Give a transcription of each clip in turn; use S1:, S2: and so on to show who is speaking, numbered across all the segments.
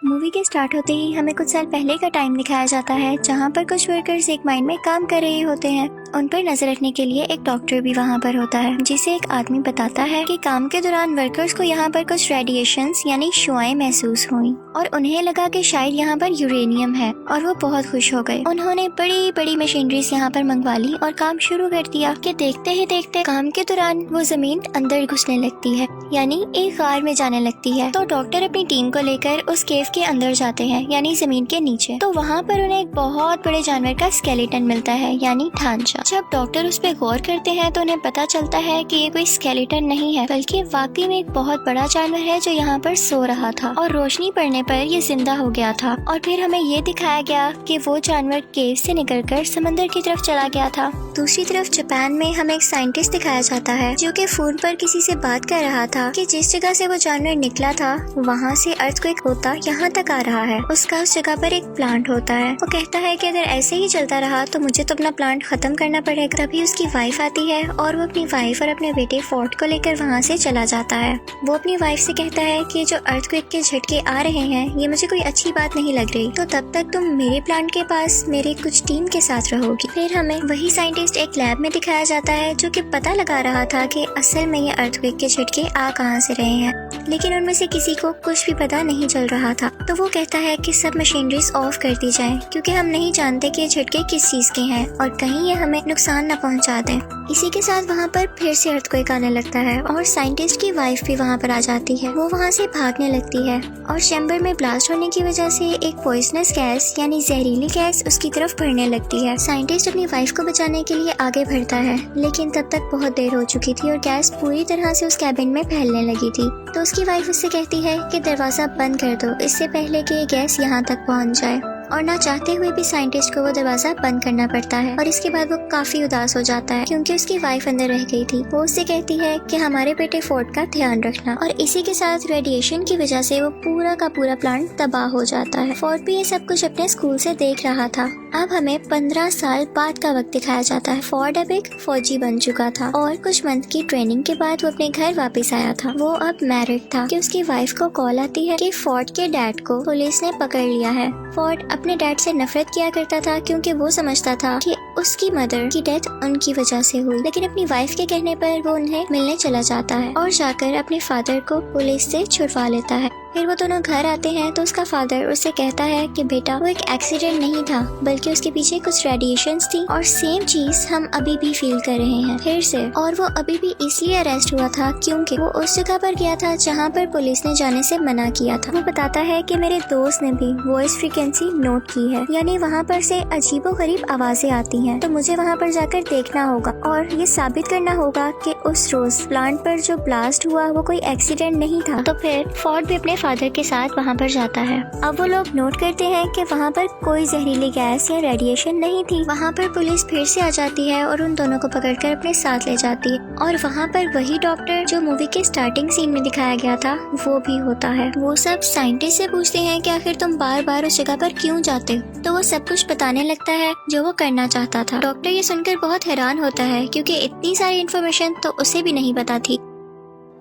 S1: Movie के start होते ही हमें कुछ साल पहले का टाइम दिखाया जाता है, जहाँ पर कुछ वर्कर्स एक माइन में काम कर रहे होते हैं। उन पर नजर रखने के लिए एक डॉक्टर भी वहाँ पर होता है, जिसे एक आदमी बताता है कि काम के दौरान वर्कर्स को यहाँ पर कुछ रेडिएशंस यानी शुआएं महसूस हुई और उन्हें लगा कि शायद यहाँ पर यूरेनियम है और वो बहुत खुश हो गए। उन्होंने बड़ी बड़ी मशीनरीज यहाँ पर मंगवा ली और काम शुरू कर दिया कि देखते ही देखते काम के दौरान वो जमीन अंदर घुसने लगती है, यानी एक गार में जाने लगती है। तो डॉक्टर अपनी टीम को लेकर उस केव के अंदर जाते हैं, यानी जमीन के नीचे। तो वहाँ पर उन्हें एक बहुत बड़े जानवर का स्केलेटन मिलता है, यानी ढांचा। जब डॉक्टर उस पर गौर करते हैं तो उन्हें पता चलता है कि ये कोई स्केलेटन नहीं है, बल्कि वाकई में एक बहुत बड़ा जानवर है जो यहाँ पर सो रहा था और रोशनी पड़ने पर ये जिंदा हो गया था। और फिर हमें ये दिखाया गया कि वो जानवर केव से निकलकर समंदर की तरफ चला गया था। दूसरी तरफ जापान में हमें एक साइंटिस्ट दिखाया जाता है जो कि फोन पर किसी से बात कर रहा था कि जिस जगह से वो जानवर निकला था वहाँ से अर्थक्वेक होता यहाँ तक आ रहा है। उसका उस जगह पर एक प्लांट होता है। वो कहता है कि अगर ऐसे ही चलता रहा तो मुझे तो अपना प्लांट खत्म करना पड़ेगा। तभी उसकी वाइफ आती है और वो अपनी वाइफ और अपने बेटे फोर्ट को लेकर वहाँ से चला जाता है। वो अपनी वाइफ से कहता है कि जो अर्थक्वेक के झटके आ रहे हैं ये मुझे कोई अच्छी बात नहीं लग रही, तो तब तक तुम मेरे प्लांट के पास मेरे कुछ टीम के साथ रहोगी। फिर हमें वही साइंटिस्ट एक लैब में दिखाया जाता है जो कि पता लगा रहा था कि असल में ये अर्थक्वेक के झटके आ कहाँ से रहे हैं, लेकिन उनमें से किसी को कुछ भी पता नहीं चल रहा था। तो वो कहता है कि सब मशीनरीज ऑफ कर दी जाए, क्योंकि हम नहीं जानते कि ये झटके किस चीज के हैं और कहीं ये हमें नुकसान न पहुंचा दें। इसी के साथ वहाँ पर फिर से अर्थक्वेक आने लगता है और साइंटिस्ट की वाइफ भी वहाँ पर आ जाती है। वो वहाँ से भागने लगती है और चैम्बर में ब्लास्ट होने की वजह से एक पॉइजनस गैस यानी जहरीली गैस उसकी तरफ बढ़ने लगती है। साइंटिस्ट अपनी वाइफ को बचाने के लिए आगे बढ़ता है, लेकिन तब तक बहुत देर हो चुकी थी और गैस पूरी तरह से उस कैबिन में फैलने लगी थी। तो उसकी वाइफ उससे कहती है कि दरवाजा बंद कर दो, इससे पहले कि ये गैस यहाँ तक पहुँच जाए। और ना चाहते हुए भी साइंटिस्ट को वो दरवाजा बंद करना पड़ता है और इसके बाद वो काफी उदास हो जाता है क्योंकि उसकी वाइफ अंदर रह गई थी। वो उससे कहती है कि हमारे बेटे फोर्ट का ध्यान रखना, और इसी के साथ रेडिएशन की वजह से वो पूरा का पूरा प्लांट तबाह हो जाता है। फोर्ट भी ये सब कुछ अपने स्कूल से देख रहा था। अब हमें 15 साल बाद का वक्त दिखाया जाता है। फोर्ट अब एक फौजी बन चुका था और कुछ मंथ की ट्रेनिंग के बाद वो अपने घर वापस आया था। वो अब मैरिड था कि उसकी वाइफ को कॉल आती है कि फोर्ट के डैड को पुलिस ने पकड़ लिया है। फोर्ट अपने डैड से नफरत किया करता था क्योंकि वो समझता था कि उसकी मदर की डेथ उनकी वजह से हुई, लेकिन अपनी वाइफ के कहने पर वो उन्हें मिलने चला जाता है और जाकर अपने फादर को पुलिस से छुड़वा लेता है। फिर वो दोनों घर आते हैं तो उसका फादर उससे कहता है कि बेटा वो एक एक्सीडेंट नहीं था, बल्कि उसके पीछे कुछ रेडिएशंस थी और सेम चीज हम अभी भी फील कर रहे हैं फिर से। और वो अभी भी इसलिए अरेस्ट हुआ था क्योंकि वो उस जगह पर गया था जहाँ पर पुलिस ने जाने से मना किया था। वो बताता है कि मेरे दोस्त ने भी वॉइस फ्रीक्वेंसी नोट की है, यानी वहाँ पर से अजीबोगरीब आवाजें आती हैं, तो मुझे वहाँ पर जाकर देखना होगा और ये साबित करना होगा कि उस रोज प्लांट पर जो ब्लास्ट हुआ वो कोई एक्सीडेंट नहीं था। तो फिर फोर्ट भी अपने फादर के साथ वहाँ पर जाता है। अब वो लोग नोट करते हैं कि वहाँ पर कोई जहरीली गैस या रेडिएशन नहीं थी। वहाँ पर पुलिस फिर से आ जाती है और उन दोनों को पकड़कर अपने साथ ले जाती है और वहाँ पर वही डॉक्टर जो मूवी के स्टार्टिंग सीन में दिखाया गया था वो भी होता है। वो सब साइंटिस्ट से पूछते हैं कि आखिर तुम बार बार उस जगह पर क्यों जाते हो, तो वो सब कुछ बताने लगता है जो वो करना चाहता था। डॉक्टर ये सुनकर बहुत हैरान होता है क्योंकि इतनी सारी इन्फॉर्मेशन तो उसे भी नहीं पता थी।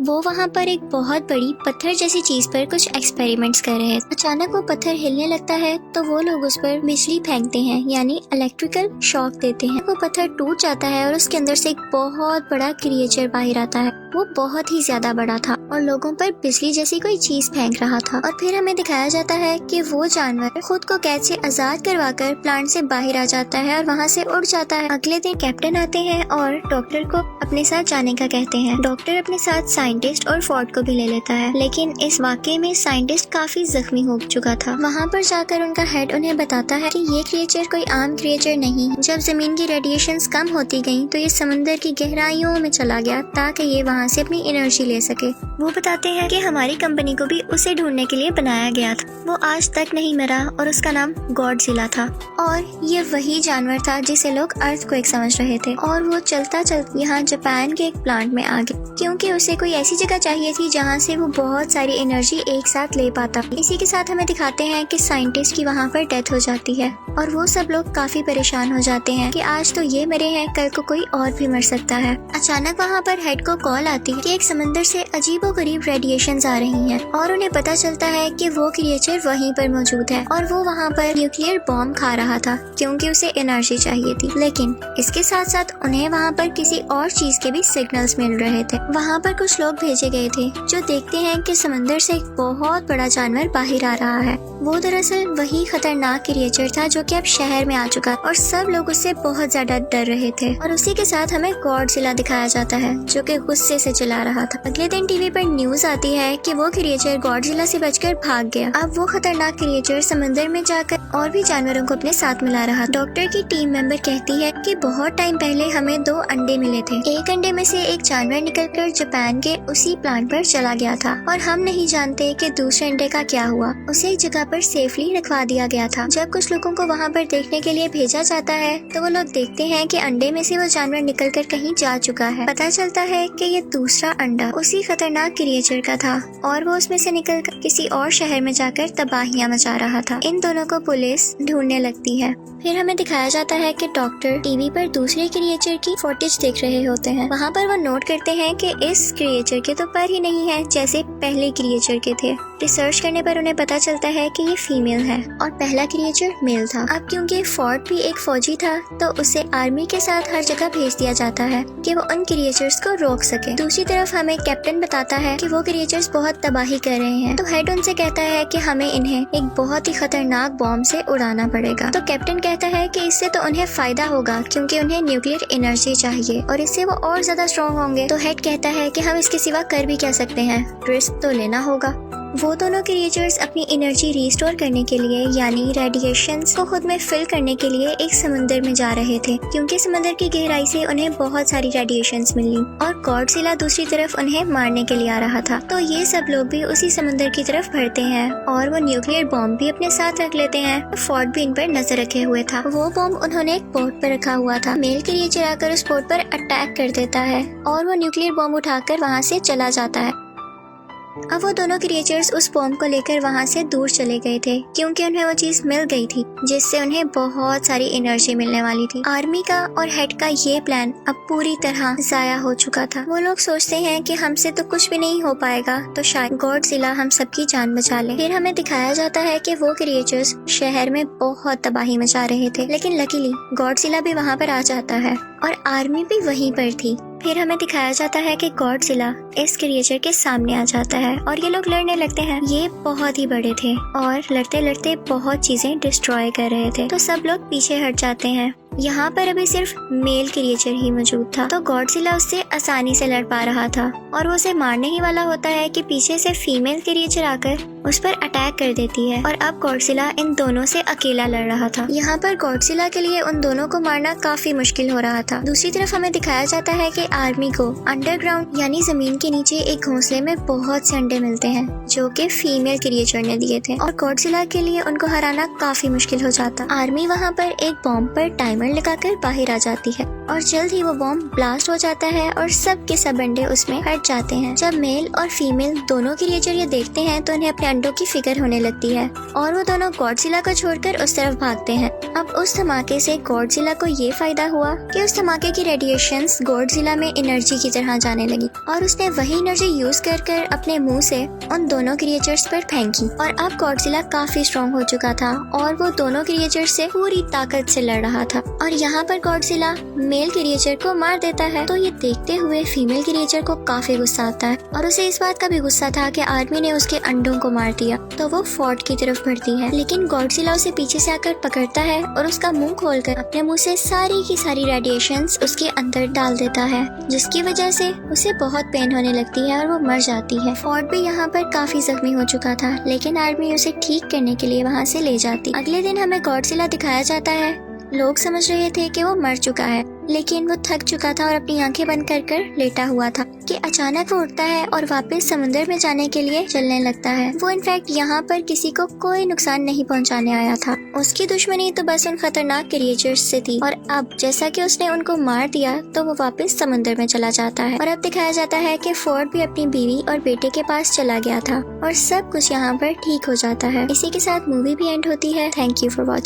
S1: वो वहाँ पर एक बहुत बड़ी पत्थर जैसी चीज पर कुछ एक्सपेरिमेंट्स कर रहे हैं। अचानक वो पत्थर हिलने लगता है तो वो लोग उस पर बिजली फेंकते हैं, यानी इलेक्ट्रिकल शॉक देते हैं। वो पत्थर टूट जाता है और उसके अंदर से एक बहुत बड़ा क्रिएचर बाहर आता है। वो बहुत ही ज्यादा बड़ा था और लोगों पर बिजली जैसी कोई चीज फेंक रहा था। और फिर हमें दिखाया जाता है कि वो जानवर खुद को कैद से आजाद करवाकर प्लांट से बाहर आ जाता है और वहाँ से उड़ जाता है। अगले दिन कैप्टन आते हैं और डॉक्टर को अपने साथ जाने का कहते हैं। डॉक्टर अपने साथ साइंटिस्ट और फोर्ट को भी ले लेता है, लेकिन इस वाकये में साइंटिस्ट काफी जख्मी हो चुका था। वहाँ पर जाकर उनका हेड उन्हें बताता है कि ये क्रिएचर कोई आम क्रिएचर नहीं है। जब जमीन की रेडिएशंस कम होती गयी तो ये समंदर की गहराइयों में चला गया ताकि ये वहाँ से अपनी एनर्जी ले सके। वो बताते हैं कि हमारी कंपनी को भी उसे ढूंढने के लिए बनाया गया था। वो आज तक नहीं मरा और उसका नाम गॉडजिला था और ये वही जानवर था जिसे लोग अर्थक्वेक समझ रहे थे। और वो चलता चलता यहाँ जापान के एक प्लांट में आ गया क्योंकि उसे कोई ऐसी जगह चाहिए थी जहाँ से वो बहुत सारी एनर्जी एक साथ ले पाता। इसी के साथ हमें दिखाते हैं कि साइंटिस्ट की वहाँ पर डेथ हो जाती है और वो सब लोग काफी परेशान हो जाते हैं कि आज तो ये मरे हैं, कल को कोई और भी मर सकता है। अचानक वहाँ पर हेड को कॉल आती है कि एक समंदर से अजीबोगरीब रेडिएशंस आ रही हैं और उन्हें पता चलता है कि वो क्रिएचर वहीं पर मौजूद है और वो वहाँ पर न्यूक्लियर बॉम्ब खा रहा था क्योंकि उसे एनर्जी चाहिए थी। लेकिन इसके साथ साथ उन्हें वहाँ पर किसी और चीज के भी सिग्नल्स मिल रहे थे। वहाँ पर कुछ लोग भेजे गए थे जो देखते हैं कि समंदर से एक बहुत बड़ा जानवर बाहर आ रहा है। वो दरअसल वही खतरनाक क्रिएचर था जो कि अब शहर में आ चुका और सब लोग उससे बहुत ज्यादा डर रहे थे। और उसी के साथ हमें गॉडजिला दिखाया जाता है जो कि गुस्से से चिल्ला रहा था। अगले दिन टीवी पर न्यूज आती है कि वो क्रिएचर गॉडजिला से बचकर भाग गया। अब वो खतरनाक क्रिएचर समंदर में जाकर और भी जानवरों को अपने साथ मिला रहा। डॉक्टर की टीम मेंबर कहती है कि बहुत टाइम पहले हमें 2 अंडे मिले थे। एक अंडे में से एक जानवर निकलकर जापान के उसी प्लांट पर चला गया था और हम नहीं जानते कि दूसरे अंडे का क्या हुआ। उसे एक जगह पर सेफली रखवा दिया गया था। जब कुछ लोगों को वहाँ पर देखने के लिए भेजा जाता है तो वो लोग देखते हैं कि अंडे में से वो जानवर निकलकर कहीं जा चुका है। पता चलता है कि ये दूसरा अंडा उसी खतरनाक क्रिएचर का था और वो उसमें से निकलकर किसी और शहर में जाकर तबाहियां मचा रहा था। इन दोनों को पुलिस ढूंढने लगती है। फिर हमें दिखाया जाता है कि डॉक्टर टीवी पर दूसरे क्रिएचर की फुटेज देख रहे होते हैं। वहाँ पर वो नोट करते हैं कि इस क्रिएचर के तो पर ही नहीं है जैसे पहले क्रिएचर के थे। रिसर्च करने पर उन्हें पता चलता है कि ये फीमेल है और पहला क्रिएचर मेल था। अब क्योंकि फोर्ड भी एक फौजी था तो उसे आर्मी के साथ हर जगह भेज दिया जाता है कि वो उन क्रिएचर्स को रोक सके। दूसरी तरफ हमें कैप्टन बताता है कि वो क्रिएचर्स बहुत तबाही कर रहे हैं। तो हेड उनसे कहता है कि हमें इन्हें एक बहुत ही खतरनाक बॉम्ब से उड़ाना पड़ेगा। तो कैप्टन कहता है कि इससे तो उन्हें फायदा होगा क्योंकि उन्हें न्यूक्लियर एनर्जी चाहिए और इससे वो और ज्यादा स्ट्रॉन्ग होंगे। तो हेड कहता है कि हम इसके सिवा कर भी क्या सकते हैं, रिस्क तो लेना होगा। वो दोनों क्रिएचर्स अपनी एनर्जी रिस्टोर करने के लिए यानी रेडिएशंस को खुद में फिल करने के लिए एक समुद्र में जा रहे थे क्योंकि समुद्र की गहराई से उन्हें बहुत सारी रेडिएशंस मिली और गॉडजिला दूसरी तरफ उन्हें मारने के लिए आ रहा था। तो ये सब लोग भी उसी समुद्र की तरफ बढ़ते हैं और वो न्यूक्लियर बॉम्ब भी अपने साथ रख लेते हैं। फोर्ड भी इन पर नजर रखे हुए था। वो बॉम्ब उन्होंने एक बोट पर रखा हुआ था। मेल क्रिएचर आकर उस बोट पर अटैक कर देता है और वो न्यूक्लियर बॉम्ब उठाकर वहाँ से चला जाता है। अब वो दोनों क्रिएचर्स उस बॉम्ब को लेकर वहाँ से दूर चले गए थे क्योंकि उन्हें वो चीज मिल गई थी जिससे उन्हें बहुत सारी एनर्जी मिलने वाली थी। आर्मी का और हेड का ये प्लान अब पूरी तरह जाया हो चुका था। वो लोग सोचते हैं कि हमसे तो कुछ भी नहीं हो पाएगा तो शायद गॉडजिला हम सबकी जान बचा ले। फिर हमें दिखाया जाता है कि वो क्रिएचर्स शहर में बहुत तबाही मचा रहे थे लेकिन लकीली गॉडजिला भी वहाँ पर आ जाता है और आर्मी भी वहीं पर थी। फिर हमें दिखाया जाता है कि गॉडजिला इस क्रिएचर के सामने आ जाता है और ये लोग लड़ने लगते हैं। ये बहुत ही बड़े थे और लड़ते लड़ते बहुत चीजें डिस्ट्रॉय कर रहे थे तो सब लोग पीछे हट जाते हैं। यहाँ पर अभी सिर्फ मेल क्रिएचर ही मौजूद था तो गॉडजिला उससे आसानी से लड़ पा रहा था और वो उसे मारने ही वाला होता है कि पीछे से फीमेल क्रिएचर आकर उस पर अटैक कर देती है और अब गॉडजिला इन दोनों से अकेला लड़ रहा था। यहाँ पर गॉडजिला के लिए उन दोनों को मारना काफी मुश्किल हो रहा था। दूसरी तरफ हमें दिखाया जाता है कि आर्मी को अंडरग्राउंड यानी जमीन के नीचे एक घोंसले में बहुत से अंडे मिलते हैं जो कि फीमेल क्रिएचर ने दिए थे और गॉडजिला के लिए उनको हराना काफी मुश्किल हो जाता। आर्मी वहाँ पर एक बॉम्ब पर टाइमर लगाकर बाहर आ जाती है और जल्द ही वो बॉम्ब ब्लास्ट हो जाता है और सब के सब अंडे उसमें हट जाते हैं। जब मेल और फीमेल दोनों क्रिएचर ये देखते हैं तो उन्हें अपने अंडों की फिक्र होने लगती है और वो दोनों गॉडजिला को छोड़कर उस तरफ भागते हैं। अब उस धमाके से गॉडजिला को ये फायदा हुआ कि उस धमाके की रेडिएशंस गॉडजिला में एनर्जी की तरह जाने लगी और उसने वही एनर्जी यूज कर अपने मुंह से उन दोनों क्रिएचर्स पर फेंकी और अब गॉडजिला काफी स्ट्रॉन्ग हो चुका था और वो दोनों क्रिएचर्स से पूरी ताकत से लड़ रहा था और यहाँ पर गॉडजिला मेल क्रिएचर को मार देता है। तो ये देखते हुए फीमेल क्रिएचर को काफी गुस्सा आता है और उसे इस बात का भी गुस्सा था कि आर्मी ने उसके अंडों को मार दिया। तो वो फोर्ट की तरफ बढ़ती है लेकिन गॉडजिला उसे पीछे से आकर पकड़ता है और उसका मुंह खोलकर अपने मुंह से सारी की सारी रेडिएशंस उसके अंदर डाल देता है जिसकी वजह से उसे बहुत पेन होने लगती है और वो मर जाती है। फोर्ट भी यहाँ पर काफी जख्मी हो चुका था लेकिन आर्मी उसे ठीक करने के लिए वहाँ से ले जाती। अगले दिन हमें गॉडजिला दिखाया जाता है लोग समझ रहे थे कि वो मर चुका है, लेकिन वो थक चुका था और अपनी आंखें बंद कर लेटा हुआ था कि अचानक वो उठता है और वापस समुद्र में जाने के लिए चलने लगता है। वो इनफैक्ट यहाँ पर किसी को कोई नुकसान नहीं पहुँचाने आया था। उसकी दुश्मनी तो बस उन खतरनाक क्रिएचर्स से थी, और अब जैसा कि उसने उनको मार दिया तो वो वापस समुद्र में चला जाता है। और अब दिखाया जाता है कि फोर्ड भी अपनी बीवी और बेटे के पास चला गया था और सब कुछ यहाँ पर ठीक हो जाता है। इसी के साथ मूवी भी एंड होती है। Thank you for watching.